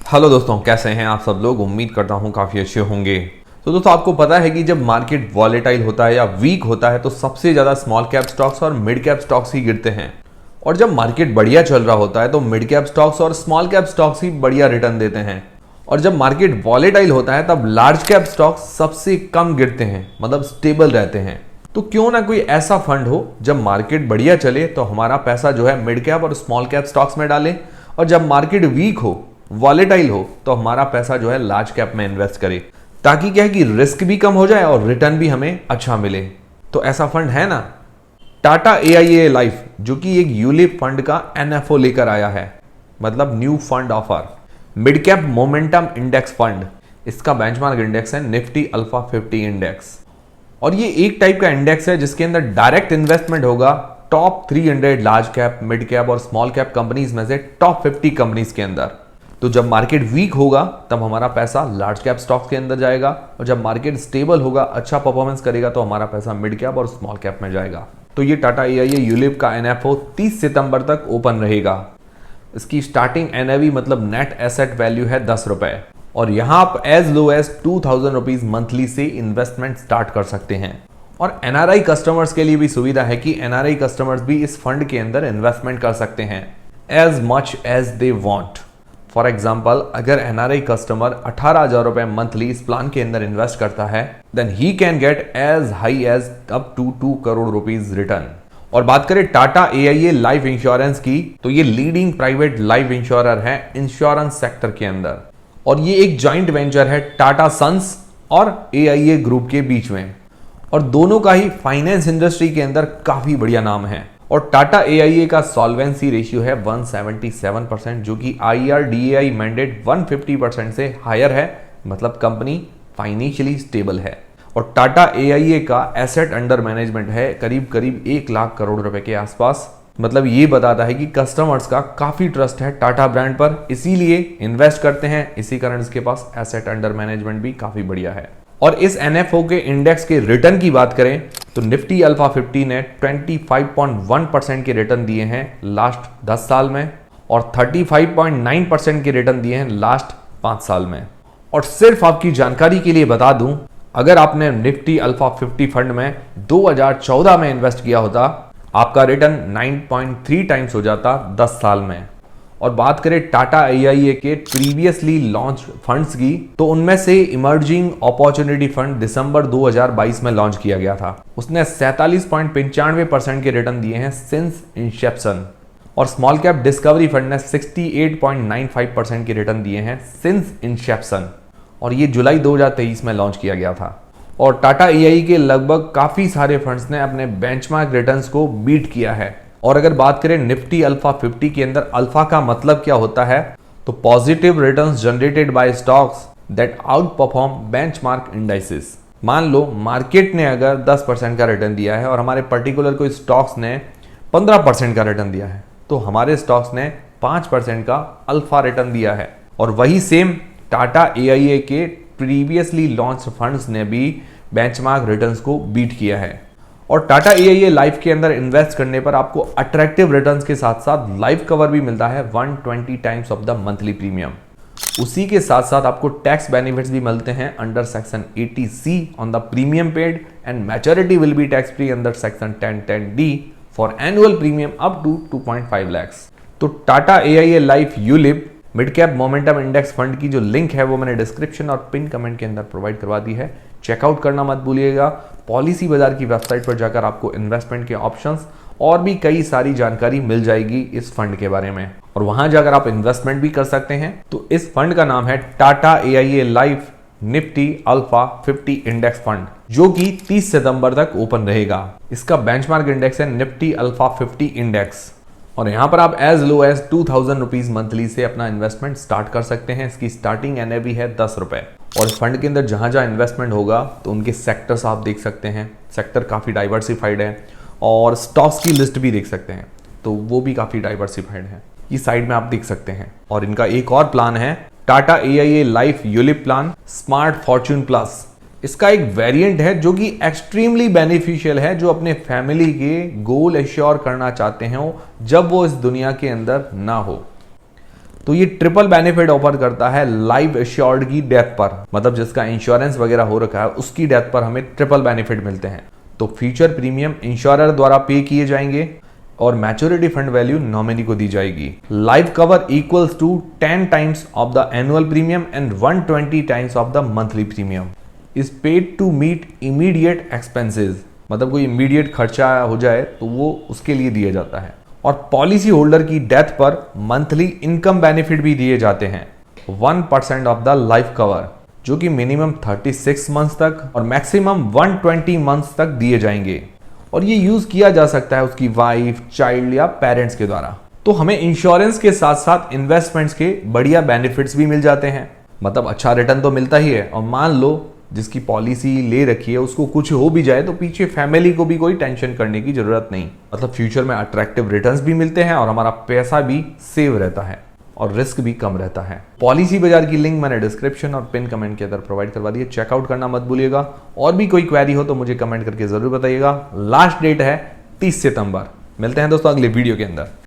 Hello दोस्तों, कैसे हैं आप सब लोग। उम्मीद करता हूं काफ़ी अच्छे होंगे। तो दोस्तों, आपको पता है कि जब मार्केट वॉलेटाइल होता है या वीक होता है तो सबसे ज़्यादा स्मॉल कैप स्टॉक्स और मिड कैप स्टॉक्स ही गिरते हैं, और जब मार्केट बढ़िया चल रहा होता है तो मिड कैप स्टॉक्स और स्मॉल कैप स्टॉक्स ही बढ़िया रिटर्न देते हैं, और जब मार्केट वॉलेटाइल होता है तब लार्ज कैप स्टॉक्स सबसे कम गिरते हैं, मतलब स्टेबल रहते हैं। तो क्यों ना कोई ऐसा फंड हो जब मार्केट बढ़िया चले तो हमारा पैसा जो है मिड कैप और स्मॉल कैप स्टॉक्स में डालें, और जब मार्केट वीक हो, वॉलेटाइल हो, तो हमारा पैसा जो है लार्ज कैप में इन्वेस्ट करें, ताकि क्या है कि रिस्क भी कम हो जाए और रिटर्न भी हमें अच्छा मिले। तो ऐसा फंड है ना, टाटा AIA लाइफ, जो कि एक यूलिप फंड का NFO लेकर आया है, मतलब new fund offer mid cap momentum index fund. इसका बेंचमार्क इंडेक्स है निफ्टी अल्फा 50 इंडेक्स, और ये एक टाइप का इंडेक्स है जिसके अंदर डायरेक्ट इन्वेस्टमेंट होगा top 300 large cap, mid cap और स्मॉल कैप कंपनीज में से टॉप 50 कंपनीज के अंदर। तो जब मार्केट वीक होगा तब हमारा पैसा लार्ज कैप स्टॉक्स के अंदर जाएगा, और जब मार्केट स्टेबल होगा, अच्छा परफॉर्मेंस करेगा, तो हमारा पैसा मिड कैप और स्मॉल कैप में जाएगा। तो ये टाटा AIA यूलिप का NFO 30 सितंबर तक ओपन रहेगा। इसकी स्टार्टिंग NAV मतलब नेट एसेट वैल्यू है 10 रुपए, और यहां आप as low as 2000 rupees monthly से इन्वेस्टमेंट स्टार्ट कर सकते हैं। और NRI कस्टमर्स के लिए भी सुविधा है कि NRI कस्टमर्स भी इस फंड के अंदर इन्वेस्टमेंट कर सकते हैं as much as they want. For example, अगर NRI कस्टमर 18,000 रुपए मंथली इस प्लान के अंदर इन्वेस्ट करता है, then he can get as high as up to 2 crore rupees return. और बात करें टाटा AIA लाइफ इंश्योरेंस की, तो ये लीडिंग प्राइवेट लाइफ इंश्योरर है इंश्योरेंस सेक्टर के अंदर, और ये एक जॉइंट वेंचर है टाटा सन्स और AIA ग्रुप के बीच में, और दोनों का ही फाइनेंस इंडस्ट्री के अंदर काफी बढ़िया नाम है। और टाटा AIA का सॉल्वेंसी रेशियो है 177%, जो कि IRDAI मैंडेट 150% से हायर है, मतलब कंपनी फाइनेंशियली स्टेबल है। और टाटा AIA का एसेट अंडर मैनेजमेंट है करीब करीब 1 लाख करोड़ रुपए के आसपास, मतलब ये बताता है कि कस्टमर्स का काफी ट्रस्ट है टाटा ब्रांड पर, इसीलिए इन्वेस्ट करते हैं, इसी कारण इसके पास एसेट अंडर मैनेजमेंट भी काफी बढ़िया है। और इस NFO के इंडेक्स के रिटर्न की बात करें तो निफ्टी अल्फा 50 ने 25.1% के रिटर्न दिए हैं लास्ट 10 साल में, और 35.9% के रिटर्न दिए हैं लास्ट 5 साल में। और सिर्फ आपकी जानकारी के लिए बता दूं, अगर आपने निफ्टी अल्फा 50 फंड में 2014 में इन्वेस्ट किया होता, आपका रिटर्न 9.3 टाइम्स हो जाता 10 साल में। और बात करें टाटा AIA के प्रीवियसली लॉन्च फंड्स की, तो उनमें से इमर्जिंग अपॉर्चुनिटी फंड दिसंबर 2022 में लॉन्च किया गया था। उसने 47.95% के रिटर्न दिए हैं सिंस इंसेप्शन। और स्मॉल कैप डिस्कवरी फंड ने 68.95% के रिटर्न दिए हैं सिंस इंसेप्शन, और ये जुलाई 2023 में लॉन्च किया गया था। और टाटा AIA के लगभग काफी सारे फंड्स ने अपने बेंचमार्क रिटर्न्स को बीट किया है। और अगर बात करें निफ्टी अल्फा 50 के अंदर अल्फा का मतलब क्या होता है, तो positive returns generated by stocks that out perform benchmark indices. मान लो मार्केट ने अगर 10% का रिटर्न दिया है और हमारे पर्टिकुलर कोई स्टॉक्स ने 15% का रिटर्न दिया है, तो हमारे स्टॉक्स ने 5% का अल्फा रिटर्न दिया है। और वही सेम टाटा AIA के प्रीवियसली लॉन्च फंड्स ने भी बेंचमार्क रिटर्न्स को बीट किया है। और टाटा AIA लाइफ के अंदर इन्वेस्ट करने पर आपको अट्रैक्टिव रिटर्न्स के साथ साथ लाइफ कवर भी मिलता है 120 times of the monthly premium. उसी के साथ साथ आपको टैक्स बेनिफिट्स भी मिलते हैं under section 80C on the premium paid, and maturity will be tax free under section 1010D for annual premium up to 2.5 lakhs। तो Tata AIA life ULIP mid cap momentum index fund की जो link है वो मैंने description और pin comment के अंदर provide करवा दी है, चेकआउट करना मत भूलिएगा। पॉलिसी बाजार की वेबसाइट पर जाकर आपको इन्वेस्टमेंट के ऑप्शंस और भी कई सारी जानकारी मिल जाएगी इस फंड के बारे में, और वहां जाकर आप इन्वेस्टमेंट भी कर सकते हैं। तो इस फंड का नाम है Tata AIA life Nifty alpha 50 index fund, जो कि 30 सितंबर तक ओपन रहेगा। इसका बेंचमार्क इंडेक्स है निफ्टी अल्फा 50 इंडेक्स, और यहां पर आप as low as 2000 rupees monthly से अपना इन्वेस्टमेंट स्टार्ट कर सकते हैं। इसकी स्टार्टिंग NAV है 10 रुपए। और इस फंड के अंदर जहां जहां इन्वेस्टमेंट होगा तो उनके सेक्टर्स आप देख सकते हैं, सेक्टर काफ़ी डाइवर्सिफाइड है, और स्टॉक्स की लिस्ट भी देख सकते हैं, तो वो भी काफ़ी डाइवर्सिफाइड है, ये साइड में आप देख सकते हैं। और इनका एक और प्लान है Tata AIA life ULIP plan smart Fortune plus. इसका एक वेरिएंट है जो कि एक्सट्रीमली बेनिफिशियल है, जो अपने फैमिली के गोल एश्योर करना चाहते हैं जब वो इस दुनिया के अंदर ना हो। तो ये ट्रिपल बेनिफिट ऑफर करता है लाइफ एश्योर्ड की डेथ पर, मतलब जिसका इंश्योरेंस वगैरह हो रखा है उसकी डेथ पर हमें ट्रिपल बेनिफिट मिलते हैं। तो फ्यूचर प्रीमियम इंश्योरर द्वारा पे किए जाएंगे और मैच्योरिटी फंड वैल्यू नॉमिनी को दी जाएगी। Life cover equals to 10 times of the annual premium and 120 times of the monthly premium is paid to meet immediate expenses, मतलब कोई इमीडिएट खर्चा हो जाए तो वो उसके लिए दिया जाता है। और पॉलिसी होल्डर की डेथ पर मंथली इनकम बेनिफिट भी दिए जाते हैं 1% ऑफ द लाइफ कवर, जो कि मिनिमम 36 मंथ्स तक और मैक्सिमम 120 मंथ्स तक दिए जाएंगे। और ये यूज किया जा सकता है उसकी वाइफ, चाइल्ड या पेरेंट्स के द्वारा। तो हमें इंश्योरेंस के साथ साथ इन्वेस्टमेंट्स के बढ़िया बेनिफिट्स भी मिल जाते हैं, मतलब अच्छा रिटर्न तो मिलता ही है। और मान लो जिसकी पॉलिसी ले रखी है उसको कुछ हो भी जाए तो पीछे फैमिली को भी कोई टेंशन करने की जरूरत नहीं, मतलब फ्यूचर में अट्रैक्टिव रिटर्न्स भी मिलते हैं और हमारा पैसा भी सेव रहता है और रिस्क भी कम रहता है। पॉलिसी बाजार की लिंक मैंने डिस्क्रिप्शन और पिन कमेंट के अंदर प्रोवाइड करवा दी है, चेकआउट करना मत भूलिएगा। और भी कोई क्वेरी हो तो मुझे कमेंट करके जरूर बताइएगा। लास्ट डेट है 30 सितंबर। मिलते हैं दोस्तों अगले वीडियो के अंदर।